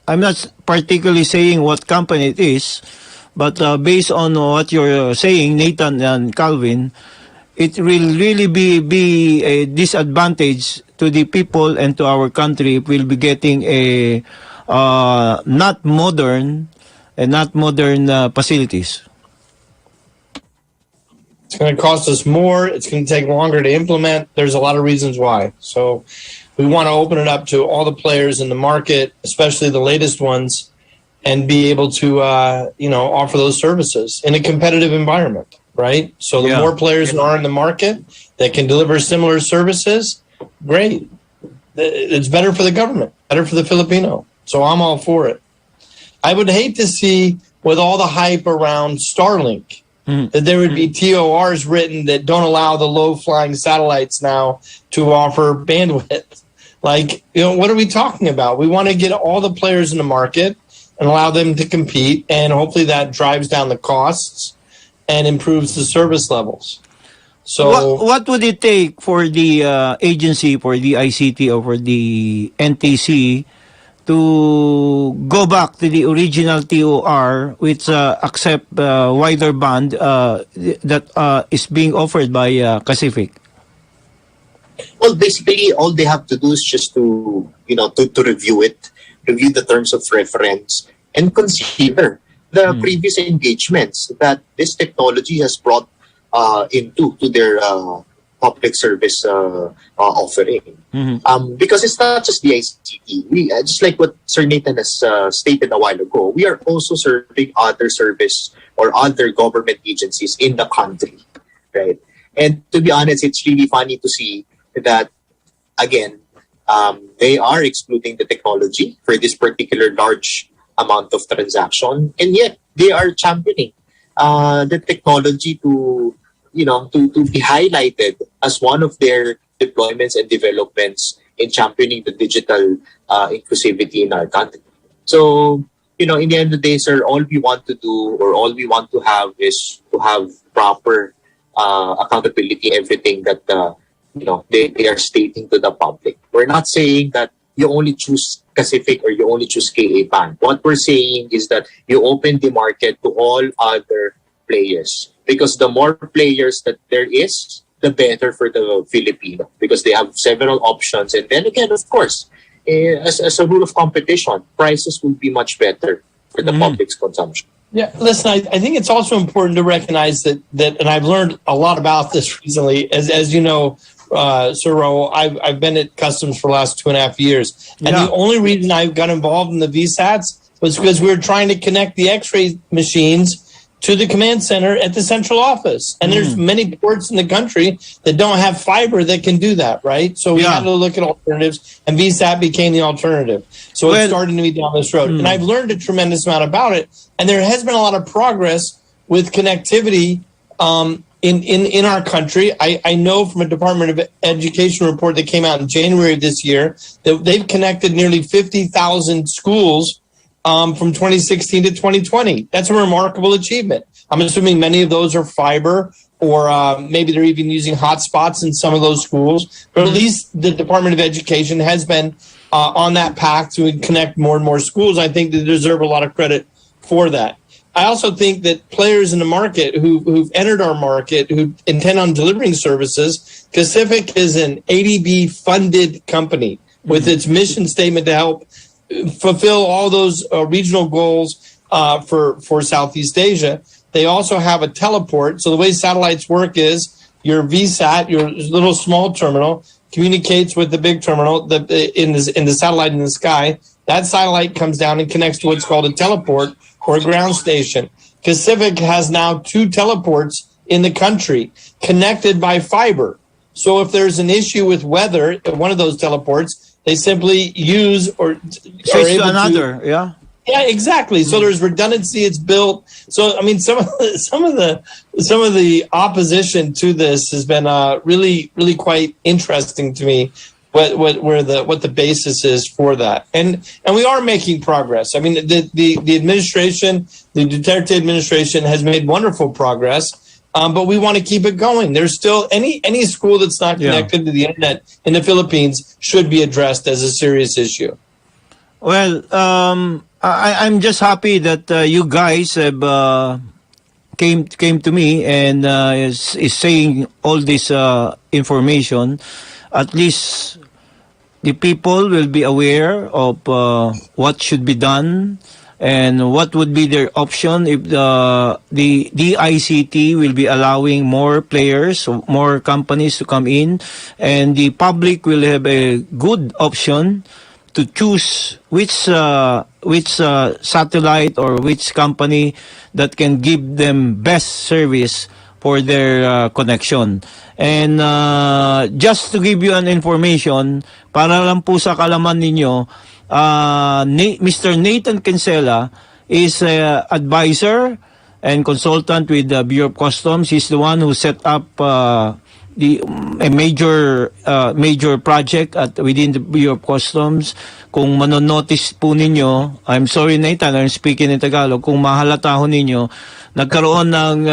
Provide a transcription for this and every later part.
I'm not particularly saying what company it is, but based on what you're saying, Nathan and Calvin, it will really be a disadvantage to the people and to our country if we'll be getting a not modern facilities. It's going to cost us more. It's going to take longer to implement. There's a lot of reasons why. So we want to open it up to all the players in the market, especially the latest ones, and be able to, offer those services in a competitive environment, right? So the more players there are in the market that can deliver similar services, great. It's better for the government, better for the Filipino. So I'm all for it. I would hate to see, with all the hype around Starlink, that there would be TORs written that don't allow the low-flying satellites now to offer bandwidth. Like, what are we talking about? We want to get all the players in the market and allow them to compete, and hopefully that drives down the costs and improves the service levels. So, what would it take for the agency, for the ICT, or for the NTC to go back to the original TOR, which accept wider band that is being offered by Pacific? Well, basically, all they have to do is just to review it, review the terms of reference, and consider the previous engagements that this technology has brought into their public service offering. Because it's not just the ICT. We, just like what Sir Nathan has stated a while ago, we are also serving other service or other government agencies in the country, right? And to be honest, it's really funny to see that, again, they are excluding the technology for this particular large amount of transaction, and yet they are championing the technology to be highlighted as one of their deployments and developments in championing the digital inclusivity in our country. So, in the end of the day, sir, all we want to do or all we want to have is to have proper accountability, everything that, they are stating to the public. We're not saying that you only choose Pacific or you only choose KA band. What we're saying is that you open the market to all other players. Because the more players that there is, the better for the Filipino. Because they have several options. And then again, of course, as a rule of competition, prices will be much better for the public's consumption. Yeah, listen, I think it's also important to recognize that, and I've learned a lot about this recently. As you know, Sir Raul, I've been at Customs for the last 2.5 years. And the only reason I got involved in the VSATs was because we were trying to connect the X-ray machines to the command center at the central office. And there's many ports in the country that don't have fiber that can do that, right? So we had to look at alternatives, and VSAT became the alternative. So it's starting to be down this road. And I've learned a tremendous amount about it. And there has been a lot of progress with connectivity in our country. I know from a Department of Education report that came out in January of this year that they've connected nearly 50,000 schools from 2016 to 2020. That's a remarkable achievement. I'm assuming many of those are fiber, or maybe they're even using hotspots in some of those schools. But at least the Department of Education has been on that path to connect more and more schools. I think they deserve a lot of credit for that. I also think that players in the market who've entered our market, who intend on delivering services, Pacific is an ADB-funded company with its mission statement to help fulfill all those regional goals for Southeast Asia. They also have a teleport. So the way satellites work is your VSAT, your little small terminal, communicates with the big terminal in the satellite in the sky. That satellite comes down and connects to what's called a teleport or a ground station. Pacific has now 2 teleports in the country connected by fiber. So if there's an issue with weather at one of those teleports, they simply use or switch to another. Yeah, exactly. So there's redundancy. It's built. So I mean, some of the opposition to this has been really quite interesting to me. What the basis is for that, and we are making progress. I mean, the administration, the Duterte administration, has made wonderful progress, but we want to keep it going. There's still any school that's not connected to the internet in the Philippines should be addressed as a serious issue. Well, I'm just happy that you guys have came to me and is saying all this information. At least the people will be aware of what should be done and what would be their option if the DICT will be allowing more players, more companies to come in, and the public will have a good option to choose which satellite or which company that can give them best service for their connection. And just to give you an information, para lang po sa kalaman ninyo, Mr. Nathan Kinsella is an advisor and consultant with the Bureau of Customs. He's the one who set up a major project within the Bureau of Customs. Kung manonotice po ninyo, I'm sorry Nathan, I'm speaking in Tagalog, kung mahalata ho ninyo, nagkaroon ng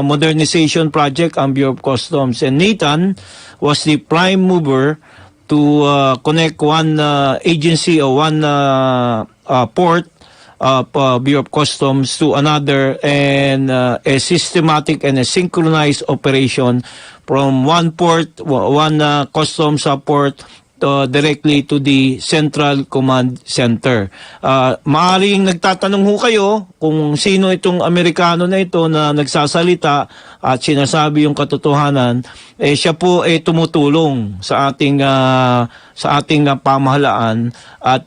modernization project ang Bureau of Customs. And Nathan was the prime mover to connect one agency or one port of Bureau of Customs to another, and a systematic and a synchronized operation from one port, one customs port directly to the Central Command Center. Maaring nagtatanong ho kayo kung sino itong Amerikano na ito na nagsasalita at sinasabi yung katotohanan. Siya po tumutulong sa ating pamahalaan at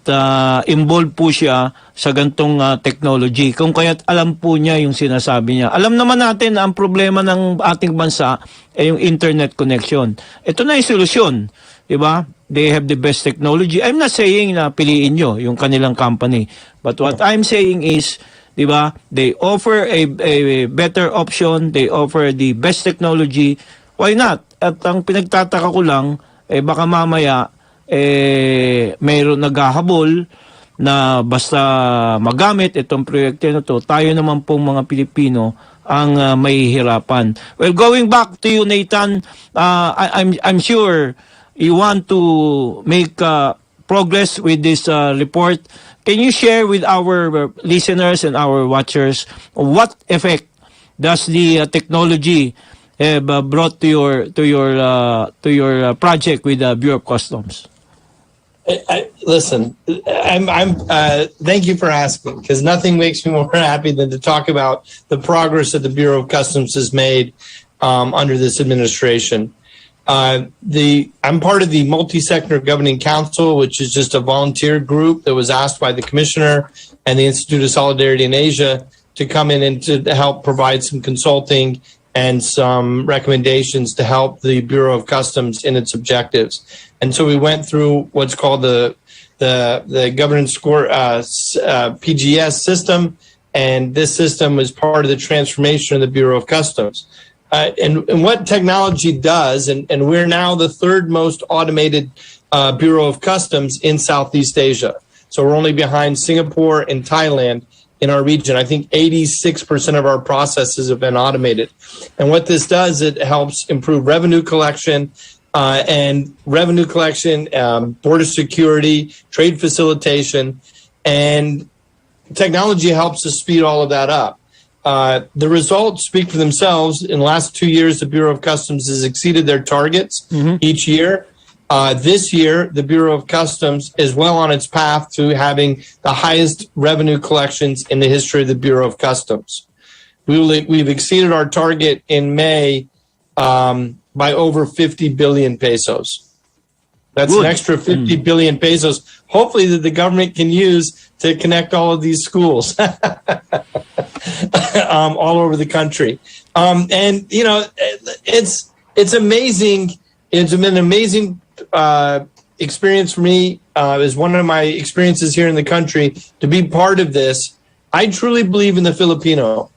involved po siya sa gantong technology. Kung kaya't alam po niya yung sinasabi niya. Alam naman natin na ang problema ng ating bansa ay yung internet connection. Ito na yung solusyon. Diba? They have the best technology. I'm not saying na piliin nyo yung kanilang company. But what I'm saying is, diba, they offer a better option. They offer the best technology. Why not? At ang pinagtataka ko lang, baka mamaya, mayroon naghahabol na basta magamit itong proyekto na to, tayo naman pong mga Pilipino ang mahihirapan. Well, going back to you, Nathan, I'm sure you want to make progress with this report. Can you share with our listeners and our watchers what effect does the technology have brought to your project with the Bureau of Customs? Listen, thank you for asking, because nothing makes me more happy than to talk about the progress that the Bureau of Customs has made under this administration. I'm part of the Multi-Sector Governing Council, which is just a volunteer group that was asked by the Commissioner and the Institute of Solidarity in Asia to come in and to help provide some consulting and some recommendations to help the Bureau of Customs in its objectives. And so we went through what's called the governance score PGS system, and this system was part of the transformation of the Bureau of Customs. And what technology does, and we're now the third most automated Bureau of Customs in Southeast Asia. So we're only behind Singapore and Thailand in our region. I think 86% of our processes have been automated. And what this does, it helps improve revenue collection, border security, trade facilitation, and technology helps us speed all of that up. The results speak for themselves. In the last 2 years, the Bureau of Customs has exceeded their targets each year. This year, the Bureau of Customs is well on its path to having the highest revenue collections in the history of the Bureau of Customs. We've exceeded our target in May by over 50 billion pesos. That's an extra 50 billion pesos, hopefully, that the government can use to connect all of these schools all over the country. And, you know, it's amazing. It's been an amazing experience for me. It was one of my experiences here in the country to be part of this. I truly believe in the Filipino,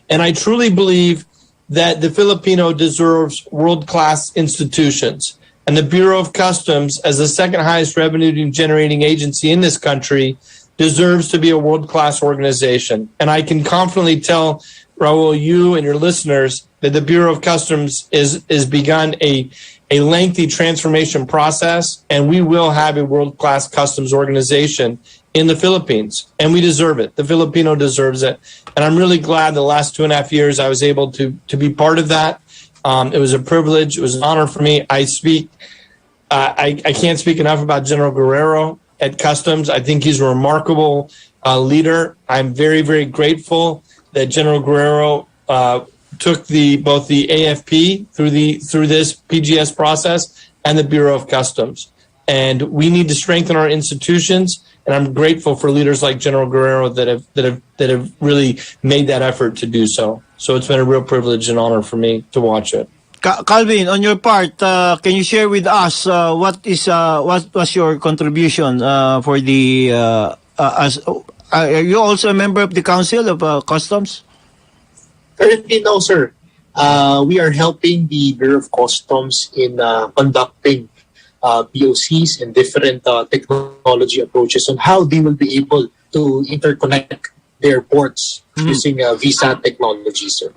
and I truly believe that the Filipino deserves world-class institutions. And the Bureau of Customs, as the second highest revenue-generating agency in this country, deserves to be a world-class organization. And I can confidently tell, Raul, you and your listeners, that the Bureau of Customs has begun a a lengthy transformation process, and we will have a world-class customs organization in the Philippines, and we deserve it. The Filipino deserves it, and I'm really glad the last 2.5 years I was able to be part of that. It was a privilege. It was an honor for me. I can't speak enough about General Guerrero at Customs. I think he's a remarkable leader. I'm very, very grateful that General Guerrero took both the AFP through this PGS process and the Bureau of Customs. And we need to strengthen our institutions. And I'm grateful for leaders like General Guerrero that have really made that effort to do so. So it's been a real privilege and honor for me to watch it. Calvin, on your part, can you share with us what was your contribution for the are you also a member of the Council of Customs? Currently, no, sir. We are helping the Bureau of Customs in conducting POCs and different technology approaches on how they will be able to interconnect their ports using VSAT technology, sir.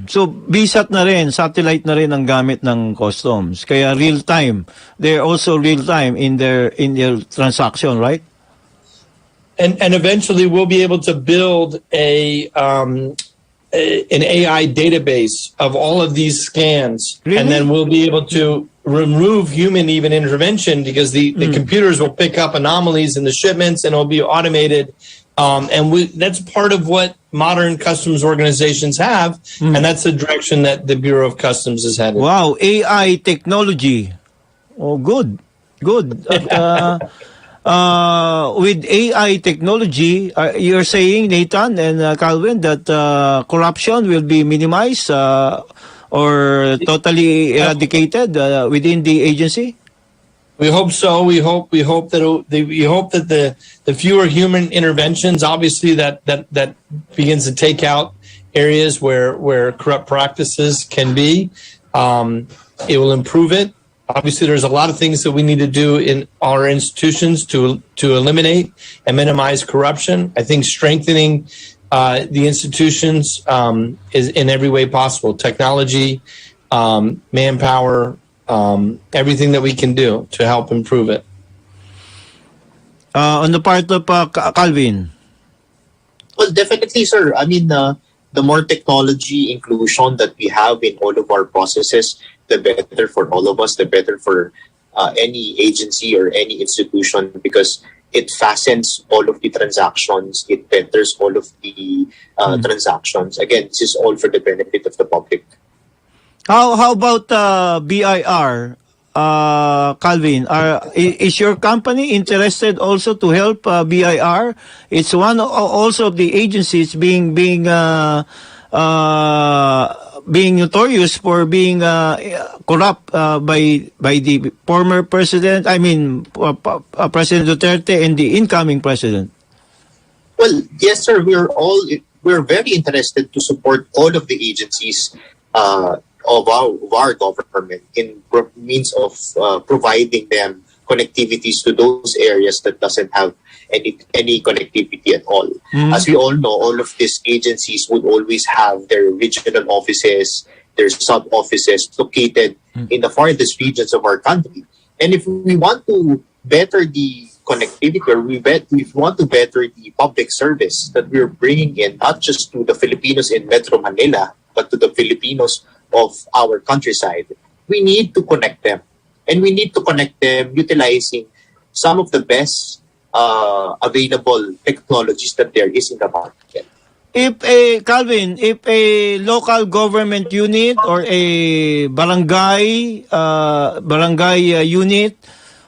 So, VSAT na rin, satellite na rin ang gamit ng customs. Kaya real-time. They're also real-time in their transaction, right? And eventually we'll be able to build an AI database of all of these scans. Really? And then we'll be able to remove human even intervention because the computers will pick up anomalies in the shipments and it'll be automated. That's part of what modern customs organizations have, and that's the direction that the Bureau of Customs is headed. Wow, AI technology. Oh, good. With AI technology, you're saying, Nathan and Calvin, that corruption will be minimized or totally eradicated within the agency? We hope so. We hope that the fewer human interventions, obviously that begins to take out areas where corrupt practices can be. It will improve it. Obviously, there's a lot of things that we need to do in our institutions to eliminate and minimize corruption. I think strengthening the institutions is in every way possible. Technology, manpower, everything that we can do to help improve it. On the part of Calvin? Well, definitely, sir. I mean, the more technology inclusion that we have in all of our processes, the better for all of us, the better for any agency or any institution, because it fastens all of the transactions, it betters all of the transactions. Again, this is all for the benefit of the public. How about BIR, Calvin? Is your company interested also to help BIR? It's one also of the agencies being notorious for being corrupt by the former president. I mean, President Duterte and the incoming president. Well, yes, sir. We're very interested to support all of the agencies of our government in means of providing them connectivities to those areas that doesn't have any connectivity at all. As we all know, all of these agencies would always have their regional offices, their sub-offices located in the farthest regions of our country. And if we want to better the connectivity, or we want to better the public service that we're bringing in, not just to the Filipinos in Metro Manila, but to the Filipinos of our countryside, we need to connect them. And we need to connect them utilizing some of the best available technologies that there is in the market. If a local government unit or a barangay unit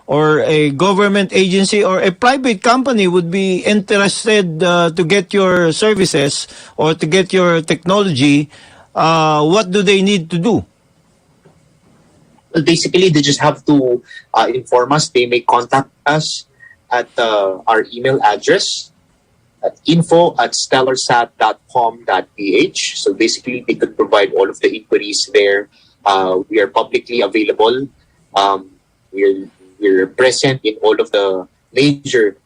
or a government agency or a private company would be interested to get your services or to get your technology, what do they need to do? Well, basically, they just have to inform us. They may contact us at our email address at info@stellarsat.com.ph. So basically, they could provide all of the inquiries there. We are publicly available. We're present in all of the major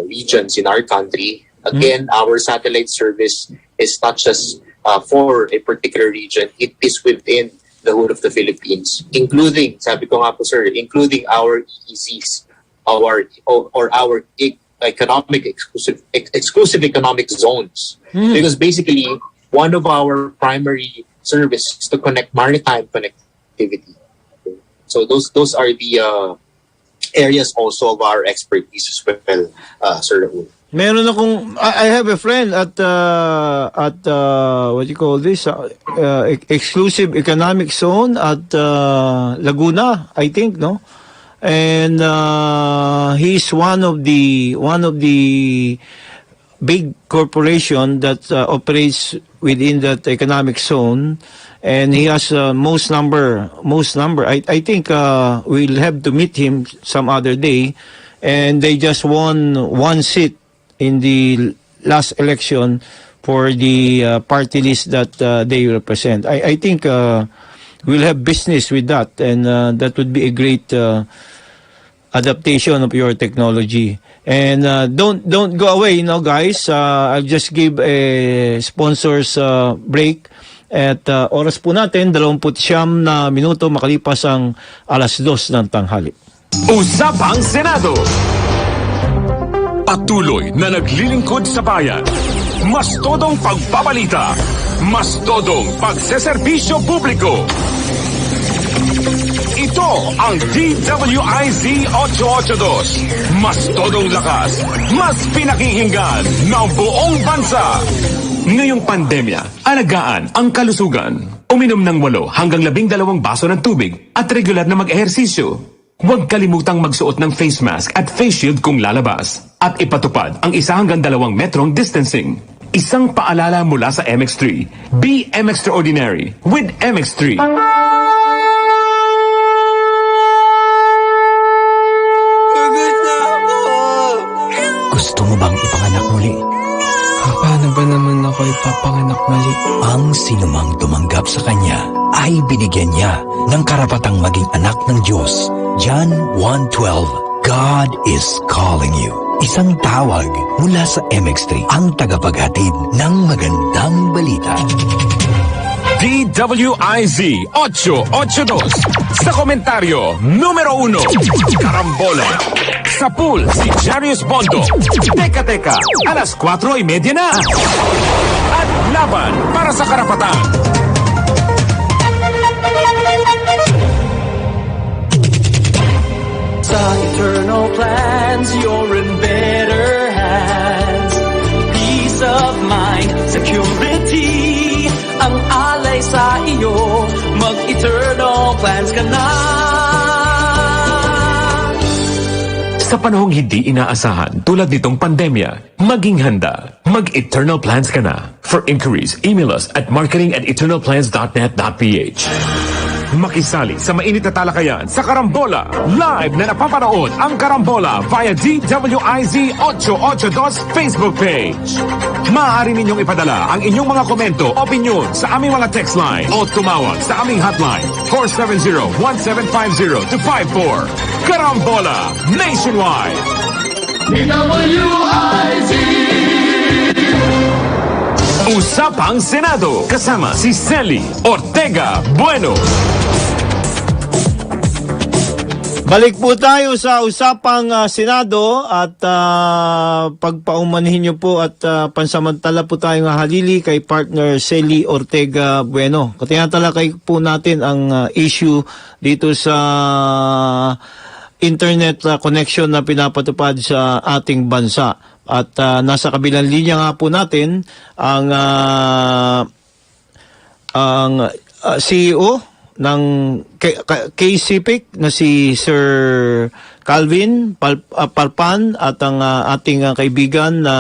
regions in our country. Again, our satellite service is not just for a particular region. It is within the whole of the Philippines, including, sabi ko nga po sir, including our EEZs, our economic exclusive economic zones. Because basically, one of our primary service is to connect maritime connectivity. So those are the areas also of our expertise as well, Sir Raul. Meron akong, I have a friend at what you call this, exclusive economic zone at Laguna, I think, no? And he's one of the big corporation that operates within that economic zone, and he has most number. I think we'll have to meet him some other day, and they just won one seat in the last election for the party list that they represent. I think we'll have business with that, and that would be a great adaptation of your technology. And don't go away, guys. I'll just give a sponsors break. At oras po natin, 29 na minuto makalipas ang 2:00 ng tanghali. Usapang Senado. Patuloy na naglilingkod sa bayan. Mas todong pagbabalita. Mas todong pagseserbisyo publiko. Ito ang DWIZ 882. Mas todong lakas. Mas pinakikinggan ng buong bansa. Ngayong pandemya, alagaan ang kalusugan. Uminom ng 8 hanggang 12 baso ng tubig at regular na mag-ehersisyo. Huwag kalimutang magsuot ng face mask at face shield kung lalabas. At ipatupad ang 1 hanggang 2 metrong distancing. Isang paalala mula sa MX3. Be extraordinary with MX3. Gusto mo bang ipanganak muli? Paano ba naman ako ipapanganak muli? Ang sinumang tumanggap sa kanya ay binigyan niya ng karapatang maging anak ng Diyos. John 1:12, God is calling you. Isang tawag mula sa MX3, ang tagapaghatid ng magandang balita. DWIZ 882. Sa komentaryo, numero 1, Karambola. Sa pool, si Jarius Bondo. Teka, 4:30 na. At laban para sa karapatan. Sa eternal plans, you're in better hands. Peace of mind, security, ang alay sa iyo. Mag-eternal plans ka na. Sa panahong hindi inaasahan tulad nitong pandemya, maging handa. Mag-Eternal Plans ka na. For inquiries, email us at marketing@eternalplans.net.ph. Makisali sa mainit na talakayan sa Karambola. Live na napapanood ang Karambola via DWIZ 882 Facebook page. Maaari ninyong ipadala ang inyong mga komento, opinion sa aming mga text line o tumawag sa aming hotline 470-1750-54. Karambola Nationwide. DWIZ. Usapang Senado kasama si Celi Ortega Bueno. Balik po tayo sa Usapang Senado at pagpaumanhin niyo po at pansamantala po tayong halili kay partner Celi Ortega Bueno. Tinatalakay po natin ang issue dito sa internet connection na pinapatupad sa ating bansa. At nasa kabilang linya nga po natin ang CEO ng KCPIC na si Sir Calvin Palpan at ang ating kaibigan na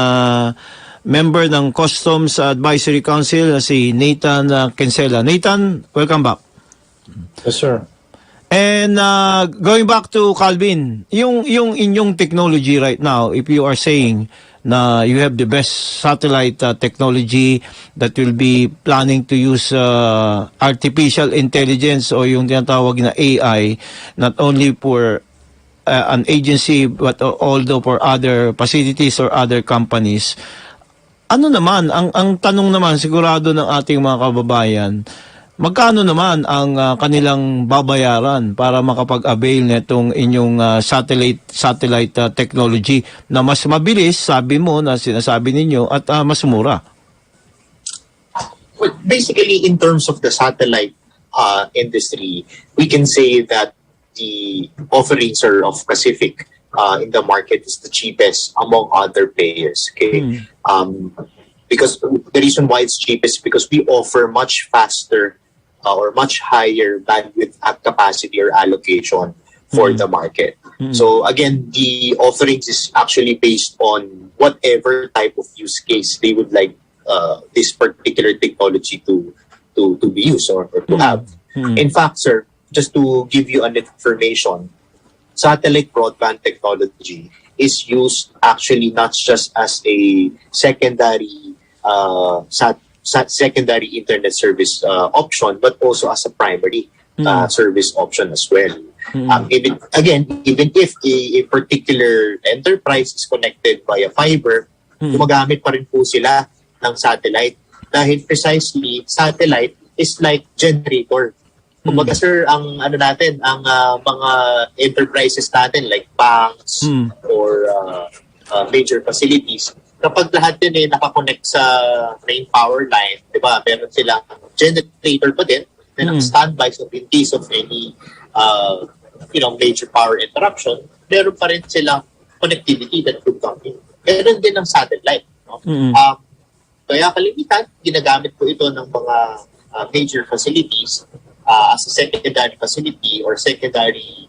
member ng Customs Advisory Council na si Nathan Kinsella. Nathan, welcome back. Yes, sir. And going back to Calvin, yung inyong technology right now, if you are saying na you have the best satellite technology that will be planning to use artificial intelligence o yung tinatawag na AI, not only for an agency but also for other facilities or other companies. Ano naman, ang tanong naman sigurado ng ating mga kababayan, magkano naman ang kanilang babayaran para makapag-avail nitong inyong satellite technology na mas mabilis, sabi mo na sinasabi ninyo, at mas mura? Well, basically, in terms of the satellite industry, we can say that the offerings are of Pacific in the market is the cheapest among other players. Okay, because the reason why it's cheapest because we offer much faster or much higher bandwidth capacity or allocation for the market. So again, the offerings is actually based on whatever type of use case they would like this particular technology to be used or to have. In fact, sir, just to give you an information, satellite broadband technology is used actually not just as a secondary secondary internet service option, but also as a primary service option as well. Even if a particular enterprise is connected via fiber, gumagamit pa rin po sila ng satellite dahil precisely satellite is like generator. Kumbaga sir, ang mga enterprises natin like banks or major facilities, kapag lahat din nakakonect sa main power line, di ba, meron silang generator pa din na standby, so in case of any major power interruption, meron pa rin silang connectivity that could come in. Meron din ng satellite. No? Kaya kalimitan, ginagamit po ito ng mga major facilities as a secondary facility or secondary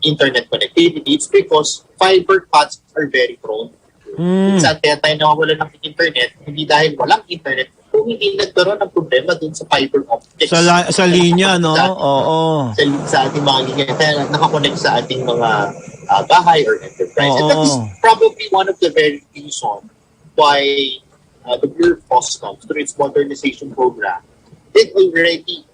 internet connectivity. It's because fiber cuts are very prone. Minsan, kaya tayo nawawalan ng internet, hindi dahil walang internet, kung hindi nagkaroon ng problema dun sa fiber optics. Sa linya, no? Oo. Sa ating mga linya, kaya nakakonect sa ating mga bahay or enterprise. And that is probably one of the very reasons why the Bureau of Customs, through its modernization program, did already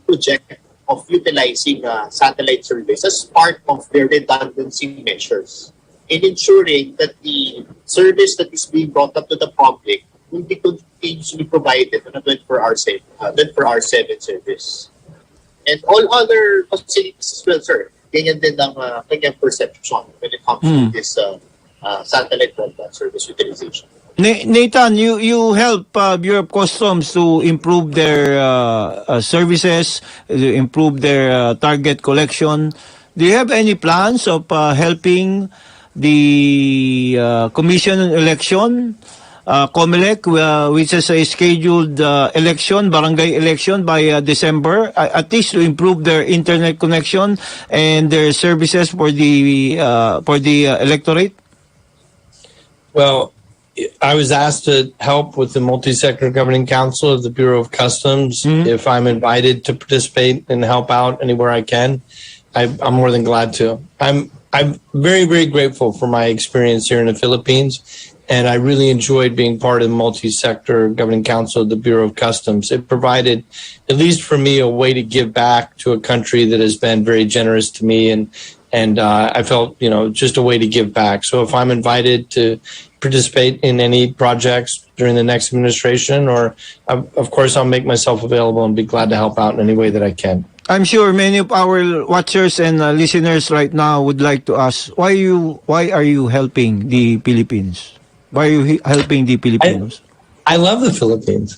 project of utilizing satellite service as part of their redundancy measures in ensuring that the service that is being brought up to the public will be continuously provided on a 24/7 service. And all other facilities as well, sir, ganyan din ang kanyang perception when it comes to this satellite broadband service utilization. Nathan, you help Bureau of Customs to improve their services, to improve their target collection. Do you have any plans of helping the Commission on Election, COMELEC, which is a scheduled barangay election by December, at least to improve their internet connection and their services for the electorate? Well, I was asked to help with the multi-sector governing council of the Bureau of Customs. If I'm invited to participate and help out anywhere I can, I'm more than glad to. I'm very, very grateful for my experience here in the Philippines, and I really enjoyed being part of the multi-sector governing council of the Bureau of Customs. It provided, at least for me, a way to give back to a country that has been very generous to me, and I felt, just a way to give back. So if I'm invited to participate in any projects during the next administration, or of course, I'll make myself available and be glad to help out in any way that I can. I'm sure many of our watchers and listeners right now would like to ask, why are you helping the Philippines? Why are you helping the Filipinos? I love the Philippines.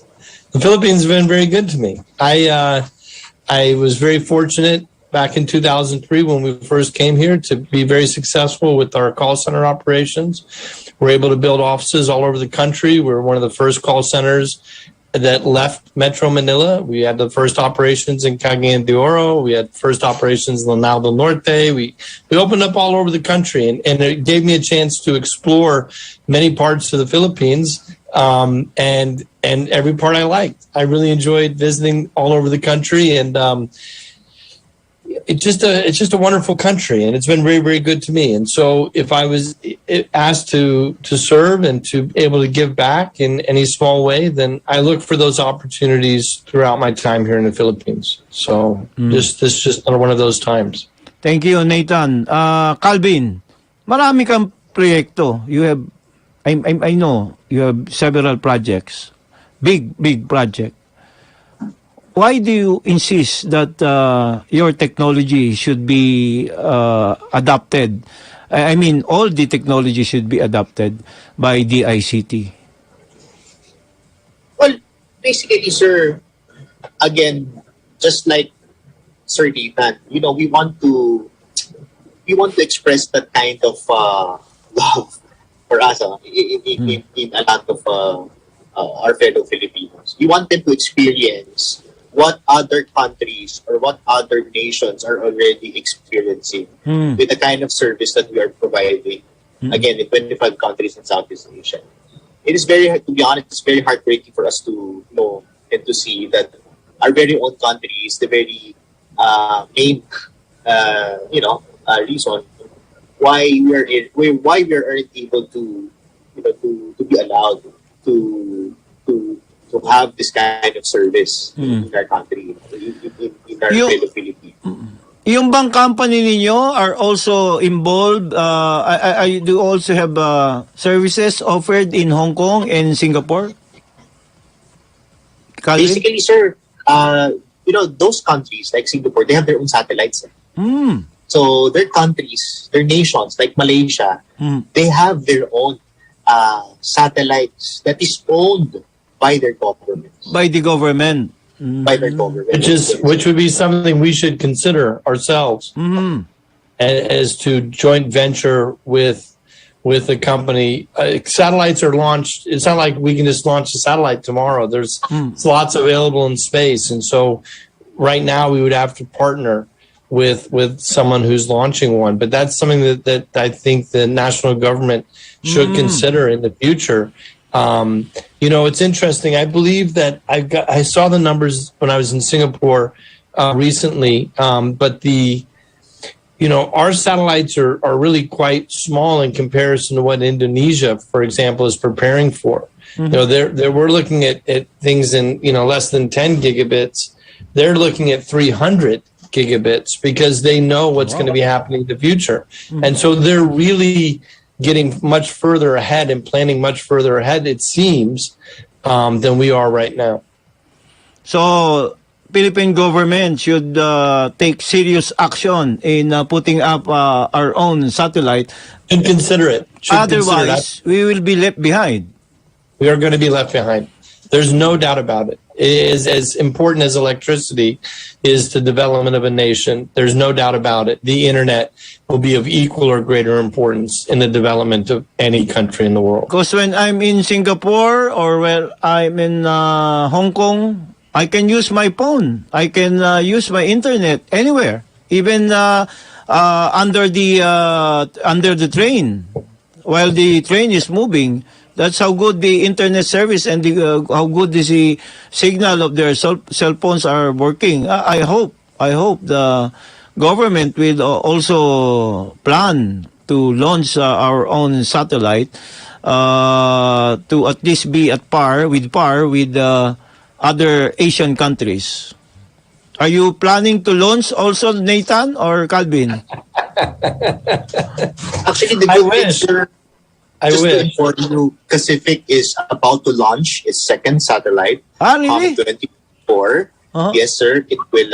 The Philippines have been very good to me. I was very fortunate back in 2003 when we first came here to be very successful with our call center operations. We're able to build offices all over the country. We're one of the first call centers that left Metro Manila. We had the first operations in Cagayan de Oro. We had first operations in Lanao del Norte. We opened up all over the country, and it gave me a chance to explore many parts of the Philippines, and every part I liked. I really enjoyed visiting all over the country, and it's just a wonderful country, and it's been very, very good to me. And so if I was asked to serve and to be able to give back in any small way, then I look for those opportunities throughout my time here in the Philippines. So this is just one of those times. Thank you, Nathan. Calvin, marami kang proyekto. You have, I know, you have several projects. Big project. why do you insist that your technology should be adopted? I mean, all the technology should be adopted by DICT. Well, basically, sir, again, just like Sir Nathan, we want to express that kind of love for us in a lot of our fellow Filipinos. We want them to experience what other countries or what other nations are already experiencing with the kind of service that we are providing. Again, in 25 countries in Southeast Asia. It is to be honest, it's very heartbreaking for us to know and to see that our very own country is the very main, reason why we aren't able to be allowed to have this kind of service in our country, in our fellow Philippines. Yung bang company ninyo are also involved? I do also have services offered in Hong Kong and Singapore? Calvin? Basically, sir, those countries like Singapore, they have their own satellites. So their countries, their nations, like Malaysia, they have their own satellites that is owned by their government. By the government. By their government. Which would be something we should consider ourselves as to joint venture with a company. Satellites are launched. It's not like we can just launch a satellite tomorrow. There's lots available in space, and so right now we would have to partner with someone who's launching one. But that's something that I think the national government should consider in the future. It's interesting. I believe that I saw the numbers when I was in Singapore recently, but our satellites are really quite small in comparison to what Indonesia, for example, is preparing for. We're looking at things in less than 10 gigabits. They're looking at 300 gigabits because they know what's going to be happening in the future, and so they're really getting much further ahead and planning much further ahead, it seems, than we are right now. So, Philippine government should take serious action in putting up our own satellite. And consider it. Otherwise, we will be left behind. We are going to be left behind. There's no doubt about it. It is as important as electricity is the development of a nation. There's no doubt about it. The internet will be of equal or greater importance in the development of any country in the world. Because when I'm in Singapore or when I'm in Hong Kong, I can use my phone. I can use my internet anywhere, even under the train, while the train is moving. That's how good the internet service and how good the signal of their cell phones are working. I hope the government will also plan to launch our own satellite to at least be at par with other Asian countries. Are you planning to launch also, Nathan or Calvin? Actually, the good news, sir. Just to inform you, Pacific is about to launch its second satellite. Really? 2024. Yes, sir. It will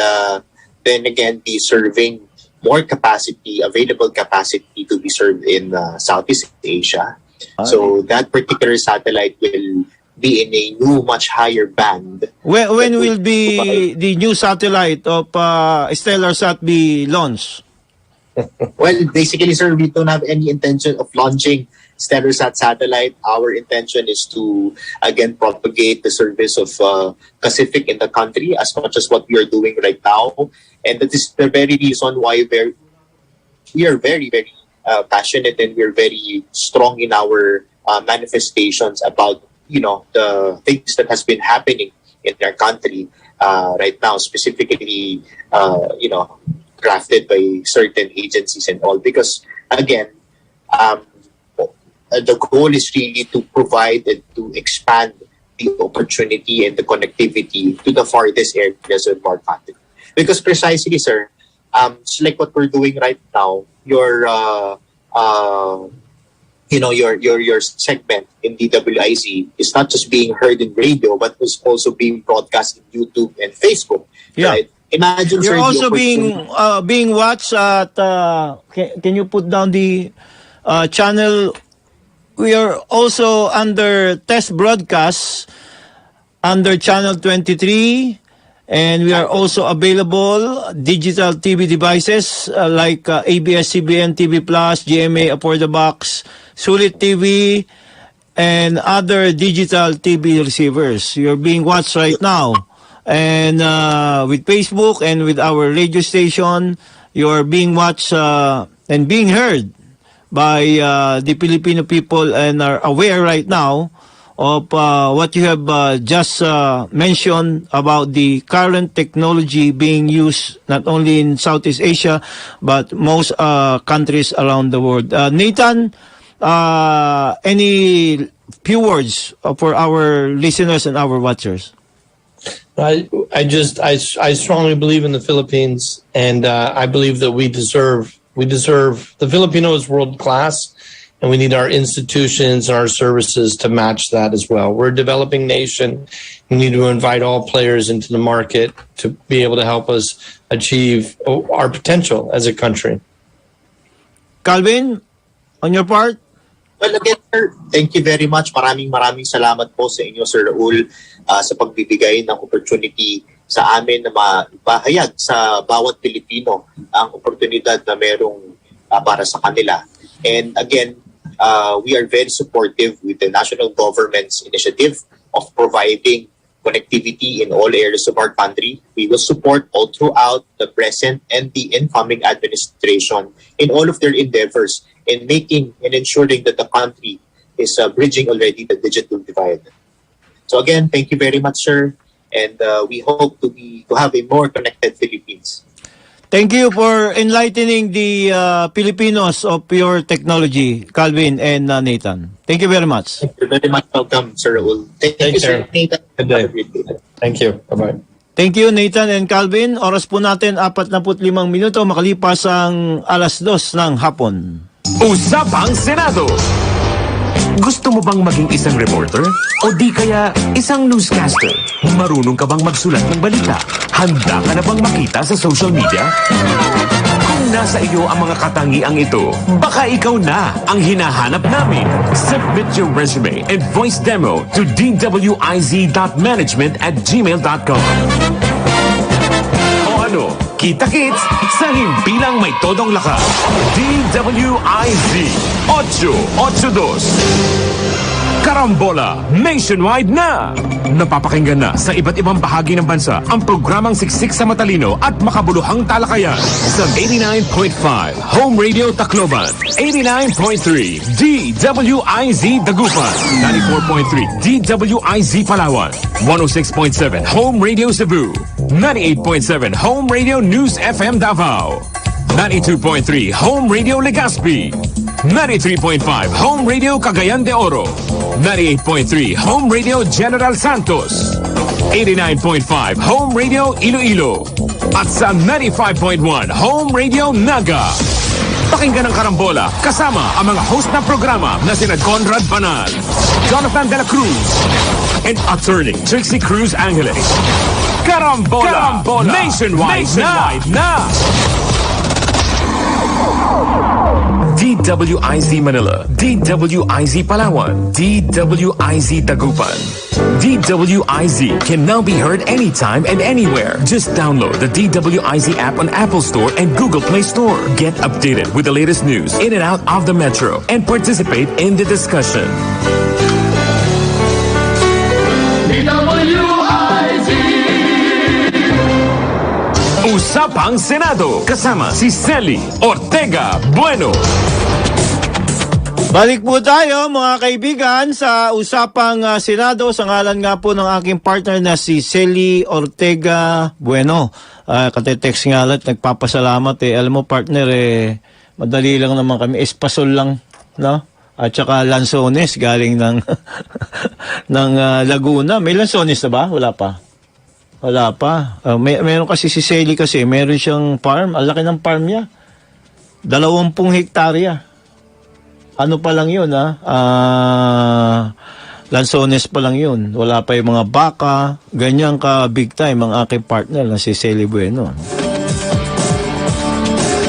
then again be serving more capacity, available capacity to be served in Southeast Asia. So that particular satellite will be in a new, much higher band. When will be the new satellite of StellarSat be launched? Well, basically, sir, we don't have any intention of launching StellarSat satellite. Our intention is to, again, propagate the service of Pacific in the country as much as what we are doing right now. And that is the very reason why we are very, very passionate and we are very strong in our manifestations about, the things that has been happening in our country right now, specifically, crafted by certain agencies and all. Because, again, the goal is really to provide and to expand the opportunity and the connectivity to the farthest areas of our country. Because precisely, sir, it's like what we're doing right now. Your your segment in DWIZ is not just being heard in radio, but was also being broadcast in YouTube and Facebook. Yeah. Right? Imagine, You're sir, also being watched at, can you put down the channel? We are also under test broadcast under channel 23, and we are also available digital TV devices like ABS-CBN TV Plus, GMA Upper the Box, Sulit TV, and other digital TV receivers. You're being watched right now. And with Facebook and with our radio station, you're being watched and being heard by the Filipino people, and are aware right now of what you have just mentioned about the current technology being used not only in Southeast Asia, but most countries around the world. Nathan, any few words for our listeners and our watchers? I strongly believe in the Philippines, and I believe that we deserve the Filipinos world class, and we need our institutions and our services to match that as well. We're a developing nation. We need to invite all players into the market to be able to help us achieve our potential as a country. Calvin, on your part? Well, again, sir, thank you very much. Maraming salamat po sa inyo, Sir Raul, sa pagbibigay ng opportunity sa amin na mapahayag sa bawat Pilipino ang oportunidad na merong para sa kanila. And again, we are very supportive with the national government's initiative of providing connectivity in all areas of our country. We will support all throughout the present and the incoming administration in all of their endeavors in making and ensuring that the country is bridging already the digital divide. So again, thank you very much, sir, and we hope to have a more connected Philippines. Thank you for enlightening the Filipinos of your technology, Calvin and Nathan. Thank you very much. Thank you very much. Welcome, Sir Raul. Thank you, sir. Nathan. Good day. Thank you. Bye-bye. Thank you, Nathan and Calvin. Oras po natin 45 minuto makalipas ang 2:00 ng hapon. Usapang Senado. Gusto mo bang maging isang reporter? O di kaya isang newscaster? Marunong ka bang magsulat ng balita? Handa ka na bang makita sa social media? Kung nasa iyo ang mga katangiang ito, baka ikaw na ang hinahanap namin. Submit your resume and voice demo to dwiz.management@gmail.com. O ano, kita-kits sa himpilang may todong lakas. DWIZ 882. Karambola nationwide na! Napapakinggan na sa iba't ibang bahagi ng bansa ang programang siksik sa matalino at makabuluhang talakayan sa 89.5 Home Radio Tacloban, 89.3 DWIZ Dagupan, 94.3 DWIZ Palawan, 106.7 Home Radio Cebu, 98.7 Home Radio News FM Davao, 92.3 Home Radio Legazpi, 93.5 Home Radio Cagayan de Oro, 98.3 Home Radio General Santos, 89.5 Home Radio Iloilo, at sa 95.1 Home Radio Naga. Pakinggan ang Karambola kasama ang mga host ng programa na sina Conrad Banal, Jonathan De La Cruz, and Attorney Trixie Cruz Angeles. Karambola, nationwide na! DWIZ Manila, DWIZ Palawan, DWIZ Dagupan. DWIZ can now be heard anytime and anywhere. Just download the DWIZ app on Apple Store and Google Play Store. Get updated with the latest news in and out of the metro and participate in the discussion. Usapang Senado kasama si Celi Ortega Bueno. Balik po tayo mga kaibigan sa Usapang Senado sa ngalan nga po ng aking partner na si Celi Ortega Bueno. Katetext nga lahat, nagpapasalamat Alam mo partner madali lang naman kami, espasol lang, no? At saka Lanzones galing ng ng Laguna. May Lanzones na ba? Wala pa. Wala pa. Meron kasi si Celi kasi, meron siyang farm. Ang laki ng farm niya. 20 hektarya. ano pa lang yun, Lanzones pa lang yun. Wala pa yung mga baka, ganyan ka big time ang aking partner na si Celi Bueno.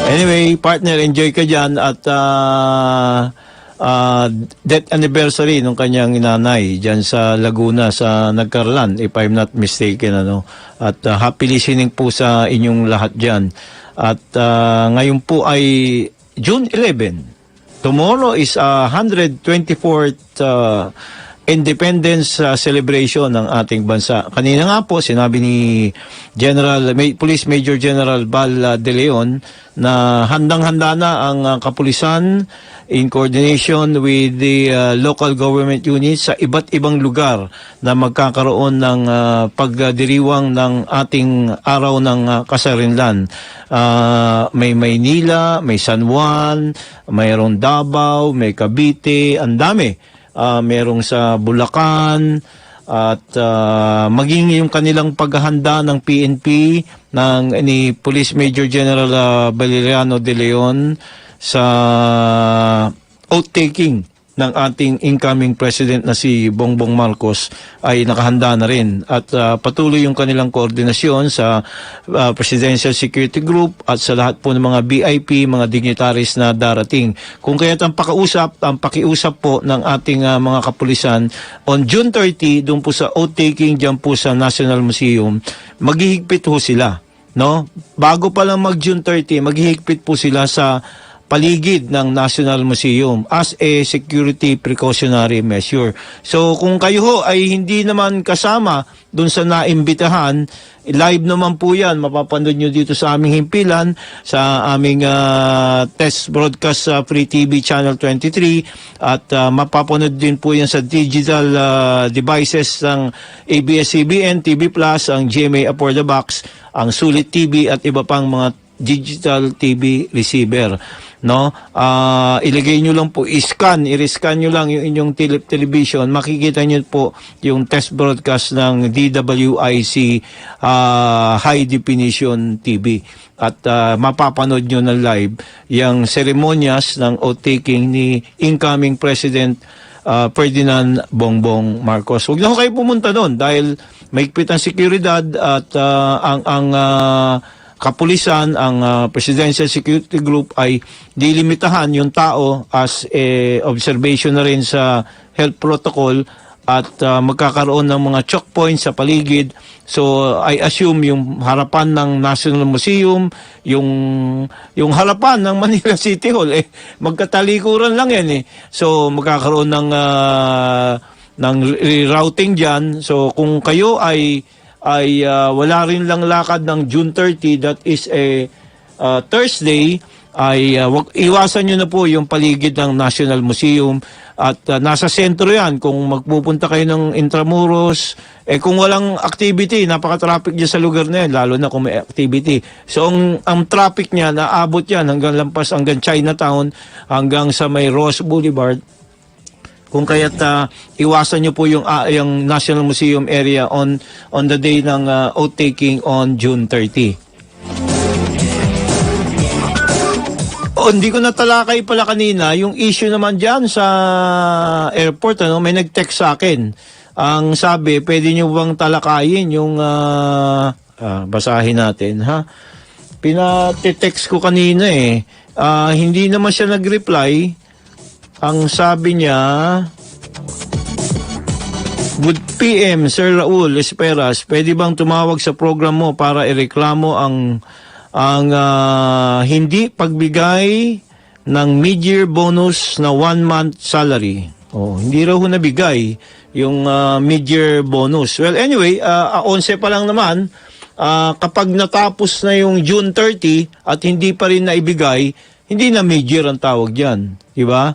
Anyway, partner, enjoy ka dyan at death anniversary nung kanyang inanay dyan sa Laguna, sa Nagkarlan, if I'm not mistaken. At happy listening po sa inyong lahat dyan. At ngayon po ay June 11. Tomorrow is 124th Independence celebration ng ating bansa. Kanina nga po, sinabi ni Police Major General Val De Leon na handang-handa na ang kapulisan in coordination with the local government units sa iba't ibang lugar na magkakaroon ng pagdiriwang ng ating araw ng kasarinlan. May Maynila, may San Juan, mayroong Davao, may Cavite, ang dami. Merong sa Bulacan at maging yung kanilang paghahanda ng PNP ni Police Major General Valeriano De Leon sa oath-taking ng ating incoming president na si Bongbong Marcos ay nakahanda na rin at patuloy yung kanilang koordinasyon sa Presidential Security Group at sa lahat po ng mga VIP, mga dignitaries na darating. Kung kaya't ang pakiusap po ng ating mga kapulisan on June 30 doon po sa oath-taking dyan po sa National Museum, maghihigpit po sila. No? Bago pa lang mag June 30, maghihigpit po sila sa paligid ng National Museum as a security precautionary measure. So kung kayo ho ay hindi naman kasama dun sa naimbitahan, live naman po yan, mapapanood nyo dito sa aming himpilan, sa aming test broadcast sa Free TV Channel 23 at mapapanood din po yan sa digital devices ng ABS-CBN, TV Plus, ang GMA Upper the Box, ang Sulit TV at iba pang mga digital TV receiver. No, ilagay nyo lang po, i-scan nyo lang yung inyong television, makikita nyo po yung test broadcast ng DWIC high definition TV at mapapanood nyo na live yung seremonyas ng oath-taking ni incoming President Ferdinand Bongbong Marcos. Huwag na ho kayo pumunta doon dahil mahigpit ang seguridad at ang kapulisan, ang Presidential Security Group ay dilimitahan yung tao as observation na rin sa health protocol at magkakaroon ng mga choke points sa paligid. So I assume yung harapan ng National Museum, yung harapan ng Manila City Hall, magkatalikuran lang yan . So magkakaroon ng rerouting dyan. So kung kayo ay wala rin lang lakad ng June 30, that is a Thursday, ay iwasan nyo na po yung paligid ng National Museum at nasa sentro yan. Kung magpupunta kayo ng Intramuros, kung walang activity, napaka-traffic dyan sa lugar na yan, lalo na kung may activity. So ang traffic niya, naabot yan hanggang lampas, hanggang Chinatown, hanggang sa may Ross Boulevard. Kung kaya't iwasan nyo po yung National Museum area on the day ng oath-taking on June 30. Hindi ko natalakay pala kanina yung issue naman dyan sa airport. May nag-text sa akin. Ang sabi, pwede nyo bang talakayin yung basahin natin, ha? Pinati-text ko kanina hindi naman siya nag-reply. Ang sabi niya, Good PM, Sir Raul Esperas, pwede bang tumawag sa program mo para ireklamo ang hindi pagbigay ng mid-year bonus na 1-month salary? Hindi raw nabigay yung mid-year bonus. Well, anyway, 11 pa lang naman, kapag natapos na yung June 30 at hindi pa rin naibigay, hindi na mid-year ang tawag dyan. Diba?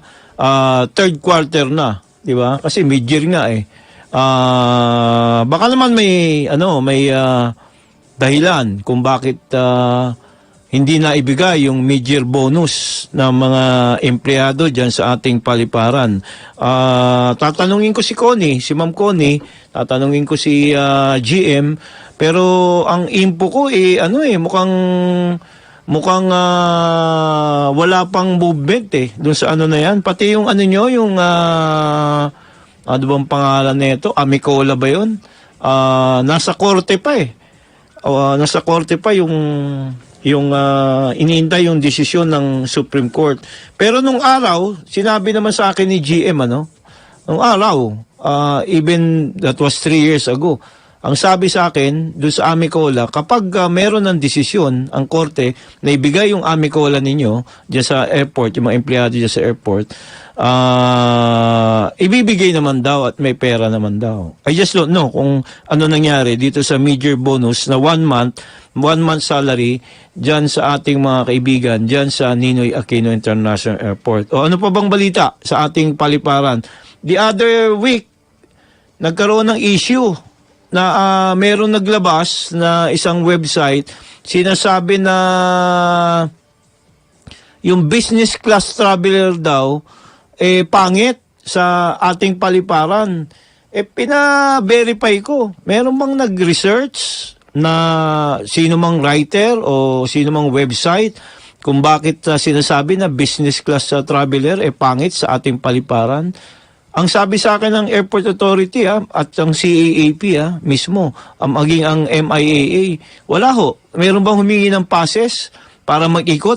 Third quarter na, di ba? Kasi mid-year nga baka naman may dahilan kung bakit hindi na ibigay yung mid-year bonus ng mga empleyado diyan sa ating paliparan. Tatanungin ko si Ma'am Connie, tatanungin ko si GM, pero ang info ko mukhang mukhang wala pang movement doon sa ano na yan. Pati yung ano nyo, yung ano bang pangalan nito? Amicola ba yun? Nasa korte pa nasa korte pa yung iniintay yung desisyon ng Supreme Court. Pero nung araw, sinabi naman sa akin ni GM, nung araw, even that was 3 years ago, ang sabi sa akin, doon sa Amicola, kapag meron ng desisyon ang korte na ibigay yung Amicola ninyo dyan sa airport, yung mga empleyado dyan sa airport, ibibigay naman daw at may pera naman daw. I just don't know kung ano nangyari dito sa mid-year bonus na 1 month salary dyan sa ating mga kaibigan, dyan sa Ninoy Aquino International Airport. O ano pa bang balita sa ating paliparan? The other week, nagkaroon ng issue na meron naglabas na isang website, sinasabi na yung business class traveler daw pangit sa ating paliparan. Pina-verify ko. Meron bang nag-research na sino mang writer o sino mang website kung bakit sinasabi na business class traveler pangit sa ating paliparan? Ang sabi sa akin ng Airport Authority at ang CAAP mismo, maging ang MIAA, wala ho. Meron bang humingi ng passes para mag-ikot